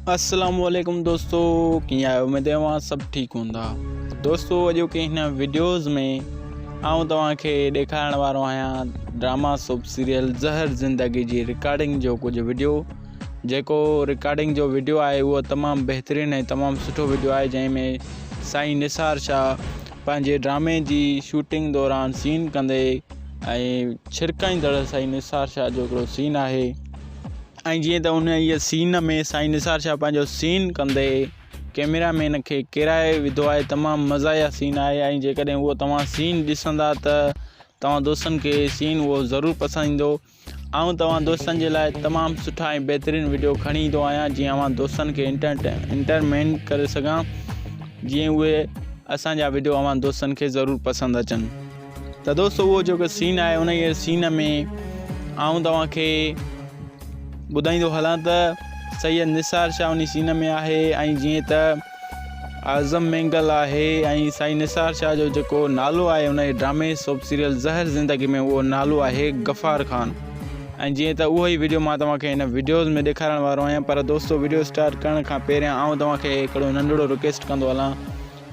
अस्सलामुअलैकुम दोस्तों, कीअं आहियो? उमेद आहे सभु ठीकु हूंदा। दोस्तों, अॼु के हिन वीडियोज़ में आउं तव्हांखे ॾेखारण वारो आहियां ड्रामा सोप सीरियल ज़हर ज़िंदगी जी रिकॉर्डिंग जो कुझु वीडियो। जेको रिकॉर्डिंग जो वीडियो आहे उहो तमामु बहितरीनु ऐं तमामु सुठो वीडियो आहे, जंहिंमें साईं निसार शाह पंहिंजे ड्रामे जी शूटिंग दौरान सीन कंदे ऐं छिरकाईंदड़ साईं निसार शाह जो हिकिड़ो सीन आहे। ऐं जीअं त उन इहा सीन में साईं निसार शाह पंहिंजो सीन कंदे कैमरामैन खे किराए विधो आहे। तमामु मज़ाया सीन आहे ऐं जेकॾहिं उहो तव्हां सीन ॾिसंदा त तव्हां दोस्तनि खे सीन उहो ज़रूरु पसंदि ईंदो। ऐं तव्हां दोस्तनि जे लाइ तमामु सुठा ऐं बहितरीनु वीडियो खणी ईंदो आहियां, जीअं मां दोस्तनि खे एंटरटेन करे सघां, जीअं उहे असांजा वीडियो अवां दोस्तनि खे ज़रूरु पसंदि अचनि। त दोस्तो, उहो जेको सीन आहे उन ई सीन में आउं तव्हांखे ॿुधाईंदो हलां त सैयद निसार शाह उन सीन में आहे ऐं जीअं त आज़म मेंगल आहे ऐं साईं निसार शाह जो जेको नालो आहे उन जे ड्रामे सोप सीरियल ज़हर ज़िंदगी में उहो नालो आहे गफ़ार ख़ान। ऐं जीअं त उहो ई वीडियो मां तव्हांखे हिन वीडियोज़ में ॾेखारण वारो आहियां। पर दोस्तो, वीडियो स्टार्ट करण खां पहिरियां आउं तव्हांखे हिकिड़ो नंढिड़ो रिक्वेस्ट कंदो हलां,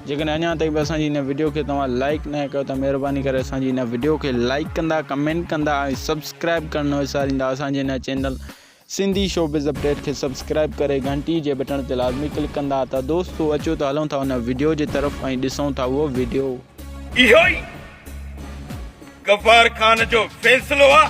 जेकॾहिं अञा ताईं बि असांजी हिन वीडियो खे तव्हां लाइक न कयो त महिरबानी करे असांजी हिन वीडियो खे लाइक कंदा, कमेंट कंदा ऐं सब्सक्राइब करण न विसारींदा। असांजे हिन चैनल सिंधी शोबिज़ अपडेट खे सब्सक्राइब करे घंटी जे बटन ते लाज़मी क्लिक कंदा। त दोस्तों, अचो त हलूं था हुन वीडियो जे तरफ़ ऐं ॾिसूं था उहो वीडियो। इहो ई गफ़ार ख़ान जो फ़ैसिलो आहे।